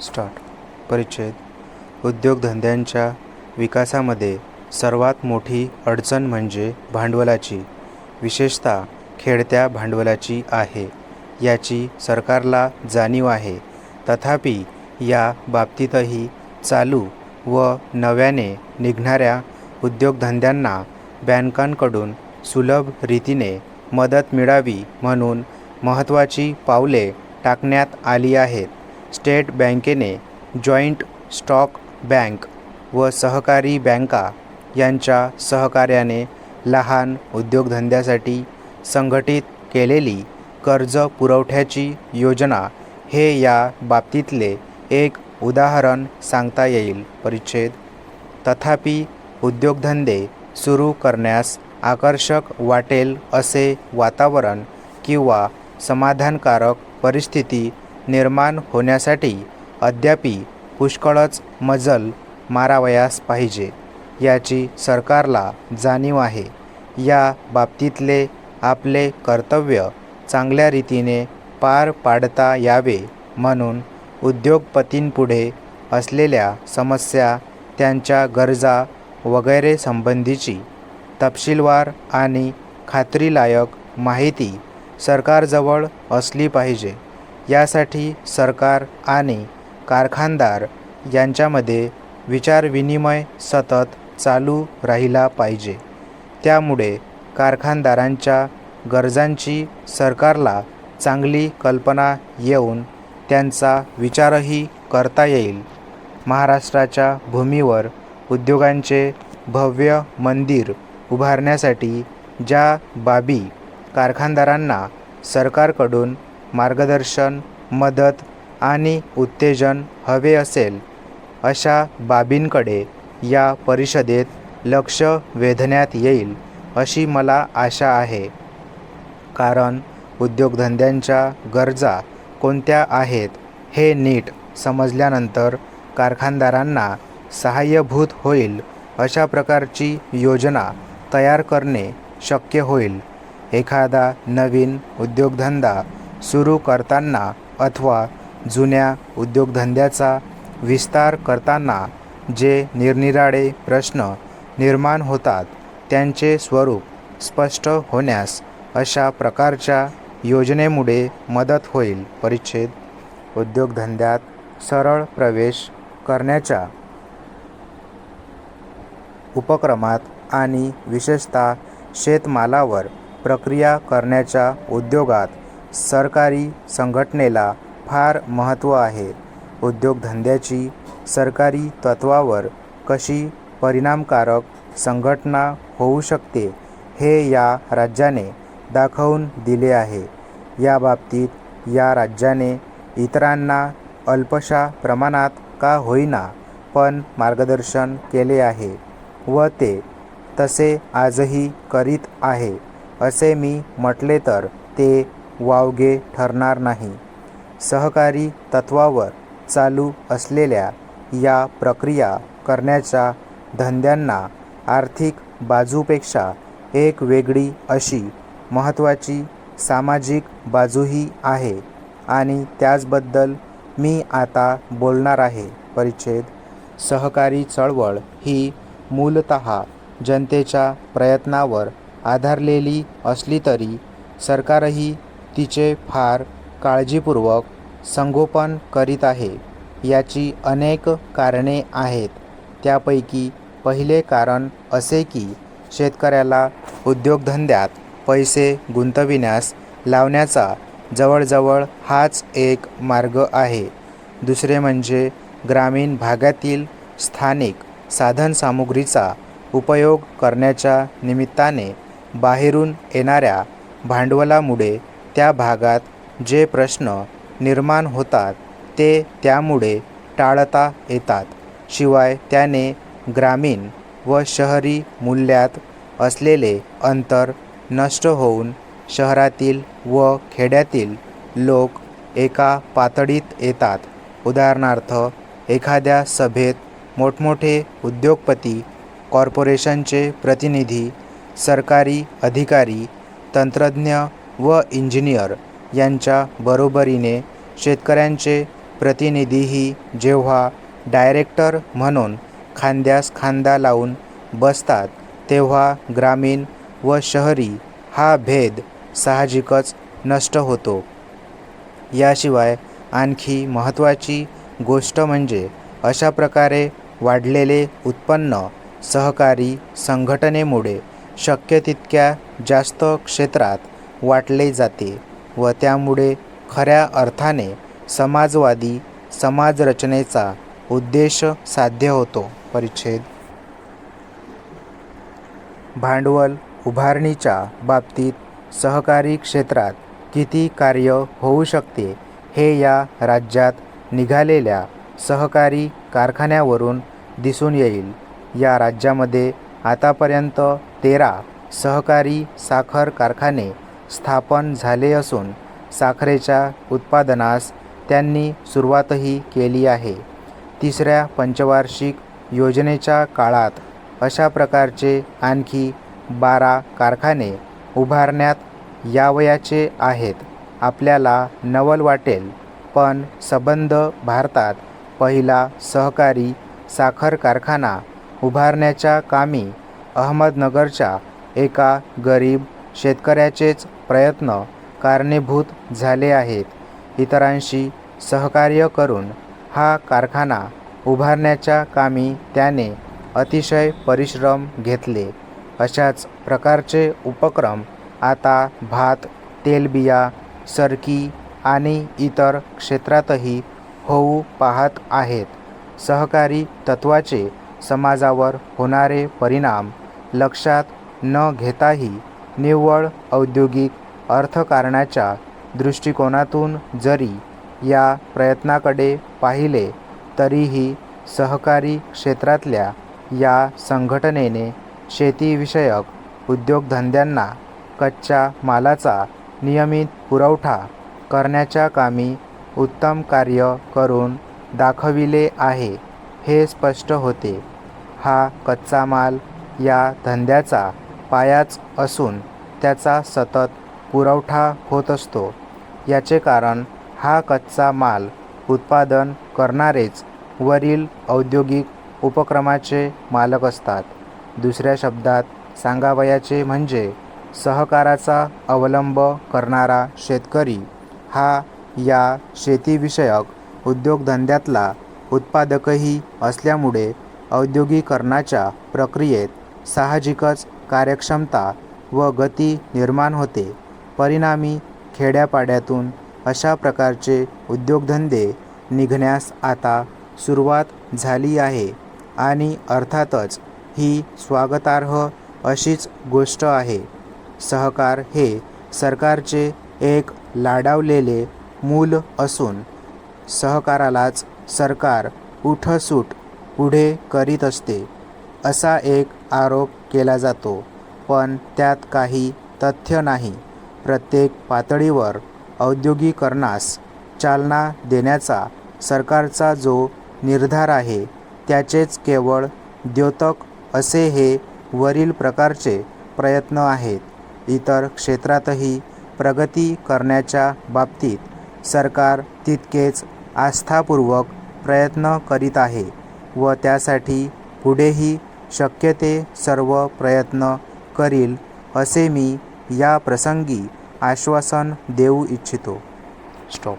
Start. परिच्छेद. उद्योगधंद्यांच्या विकासामध्ये सर्वात मोठी अडचण म्हणजे भांडवलाची, विशेषतः खेळत्या भांडवलाची आहे. याची सरकारला जाणीव आहे. तथापि या बाबतीतही चालू व नव्याने निघणाऱ्या उद्योगधंद्यांना बँकांकडून सुलभ रीतीने मदत मिळावी म्हणून महत्त्वाची पावले टाकण्यात आली आहेत. स्टेट बँकेने जॉईंट स्टॉक बँक व सहकारी बँका यांच्या सहकार्याने लहान उद्योगधंद्यासाठी संघटित केलेली कर्ज पुरवठ्याची योजना हे या बाबतीतले एक उदाहरण सांगता येईल. परिच्छेद. तथापि उद्योगधंदे सुरू करण्यास आकर्षक वाटेल असे वातावरण किंवा समाधानकारक परिस्थिती निर्माण होण्यासाठी अद्यापि पुष्कळच मजल मारावयास पाहिजे, याची सरकारला जाणीव आहे. या बाबतीतले आपले कर्तव्य चांगल्या रीतीने पार पाडता यावे म्हणून उद्योगपतींपुढे असलेल्या समस्या, त्यांच्या गरजा वगैरे संबंधीची तपशीलवार आणि खात्रीलायक माहिती सरकारजवळ असली पाहिजे. यासाठी सरकार आणि कारखानदार यांच्यामध्ये विचारविनिमय सतत चालू राहिला पाहिजे. त्यामुळे कारखानदारांच्या गरजांची सरकारला चांगली कल्पना येऊन त्यांचा विचारही करता येईल. महाराष्ट्राच्या भूमीवर उद्योगांचे भव्य मंदिर उभारण्यासाठी ज्या बाबी कारखानदारांना सरकारकडून मार्गदर्शन, मदत आणि उत्तेजन हवे असेल, अशा बाबींकडे या परिषदेत लक्ष वेधण्यात येईल अशी मला आशा आहे. कारण उद्योगधंद्यांच्या गरजा कोणत्या आहेत हे नीट समजल्यानंतर कारखानदारांना सहाय्यभूत होईल अशा प्रकारची योजना तयार करणे शक्य होईल. एखादा नवीन उद्योगधंदा सुरू करताना अथवा जुन्या उद्योगधंद्याचा विस्तार करताना जे निरनिराळे प्रश्न निर्माण होतात त्यांचे स्वरूप स्पष्ट होण्यास अशा प्रकारच्या योजनेमुळे मदत होईल. परिच्छेद. उद्योगधंद्यात सरळ प्रवेश करण्याच्या उपक्रमात आणि विशेषतः शेतमालावर प्रक्रिया करण्याच्या उद्योगात सरकारी संघटनेला फार महत्त्व आहे. उद्योगधंद्याची सरकारी तत्त्वावर कशी परिणामकारक संघटना होऊ शकते हे या राज्याने दाखवून दिले आहे. या बाबतीत या राज्याने इतरांना अल्पशा प्रमाणात का होईना पण मार्गदर्शन केले आहे व ते तसे आजही करीत आहे असे मी म्हटले तर ते वावगे ठरणार नाही. सहकारी तत्त्वावर चालू असलेल्या या प्रक्रिया करण्याच्या धंद्यांना आर्थिक बाजूपेक्षा एक वेगळी अशी महत्त्वाची सामाजिक बाजूही आहे आणि त्याचबद्दल मी आता बोलणार आहे. परिच्छेद. सहकारी चळवळ ही मूलतः जनतेच्या प्रयत्नावर आधारलेली असली तरी सरकारही तिचे फार काळजीपूर्वक संगोपन करीत आहे. याची अनेक कारणे आहेत. त्यापैकी पहिले कारण असे की शेतकऱ्याला उद्योगधंद्यात पैसे गुंतविण्यास लावण्याचा जवळजवळ हाच एक मार्ग आहे. दुसरे म्हणजे ग्रामीण भागातील स्थानिक साधनसामुग्रीचा उपयोग करण्याच्या निमित्ताने बाहेरून येणाऱ्या भांडवलामुळे त्या भागात जे प्रश्न निर्माण होतात ते त्यामुळे टाळता येतात. शिवाय त्याने ग्रामीण व शहरी मूल्यात असलेले अंतर नष्ट होऊन शहरातील व खेड्यातील लोक एका पातळीत येतात. उदाहरणार्थ, एखाद्या सभेत मोठमोठे उद्योगपती, कॉर्पोरेशनचे प्रतिनिधी, सरकारी अधिकारी, तंत्रज्ञ व इंजिनियर यांच्या बरोबरीने शेतकऱ्यांचे प्रतिनिधीही जेव्हा डायरेक्टर म्हणून खांद्यास खांदा लावून बसतात तेव्हा ग्रामीण व शहरी हा भेद साहजिकच नष्ट होतो. याशिवाय आणखी महत्त्वाची गोष्ट म्हणजे अशा प्रकारे वाढलेले उत्पन्न सहकारी संघटनेमुळे शक्य तितक्या जास्त क्षेत्रात वाटले जाते व त्यामुळे खऱ्या अर्थाने समाजवादी समाजरचनेचा उद्देश साध्य होतो. परिच्छेद भांडवल उभारणीच्या बाबतीत सहकारी क्षेत्रात किती कार्य होऊ शकते हे या राज्यात निघालेल्या सहकारी कारखान्यावरून दिसून येईल. या राज्यामध्ये आतापर्यंत 13 सहकारी साखर कारखाने स्थापन झाले असून साखरेच्या उत्पादनास त्यांनी सुरुवातही केली आहे. तिसऱ्या पंचवार्षिक योजनेच्या काळात अशा प्रकारचे आणखी 12 कारखाने उभारण्यात यावयाचे आहेत. आपल्याला नवल वाटेल पण संबंध भारतात पहिला सहकारी साखर कारखाना उभारण्याच्या कामी अहमदनगरच्या एका गरीब शेतकऱ्याचेच प्रयत्न कारणीभूत झाले आहेत. इतरांशी सहकार्य करून हा कारखाना उभारण्याच्या कामी त्याने अतिशय परिश्रम घेतले. अशाच प्रकारचे उपक्रम आता भात, तेलबिया, सरकी आणि इतर क्षेत्रातही होऊ पाहत आहेत. सहकारी तत्त्वाचे समाजावर होणारे परिणाम लक्षात न घेताही निव्वळ औद्योगिक अर्थकारणाच्या दृष्टिकोनातून जरी या प्रयत्नाकडे पाहिले तरीही सहकारी क्षेत्रातल्या या संघटनेने शेतीविषयक उद्योगधंद्यांना कच्च्या मालाचा नियमित पुरवठा करण्याच्या कामी उत्तम कार्य करून दाखविले आहे हे स्पष्ट होते. हा कच्चा माल या धंद्याचा पायाच असून त्याचा सतत पुरवठा होत असतो. याचे कारण हा कच्चा माल उत्पादन करणारेच वरील औद्योगिक उपक्रमाचे मालक असतात. दुसऱ्या शब्दात सांगावयाचे म्हणजे सहकाराचा अवलंब करणारा शेतकरी हा या शेतीविषयक उद्योगधंद्यातला उत्पादकही असल्यामुळे औद्योगिकरणाच्या प्रक्रियेत साहजिकच कार्यक्षमता व गती निर्माण होते. परिणामी खेड्यापाड्यातून अशा प्रकारचे उद्योगधंदे निघण्यास आता सुरुवात झाली आहे आणि अर्थातच ही स्वागतार्ह अशीच गोष्ट आहे. सहकार हे सरकारचे एक लाडावलेले मूल असून सहकारालाच सरकार उठसूट पुढे करीत असते असा एक आरोप केला जातो, पण त्यात काही तथ्य नाही. प्रत्येक पातळीवर औद्योगिकरणास चालना देण्याचा सरकारचा जो निर्धार आहे त्याचेच केवळ द्योतक असे हे वरील प्रकारचे प्रयत्न आहेत. इतर क्षेत्रातही प्रगती करण्याच्या बाबतीत सरकार तितकेच आस्थापूर्वक प्रयत्न करीत आहे व त्यासाठी पुढेही शक्य ते सर्व प्रयत्न करील असे मी या प्रसंगी आश्वासन देऊ इच्छितो. स्टॉप.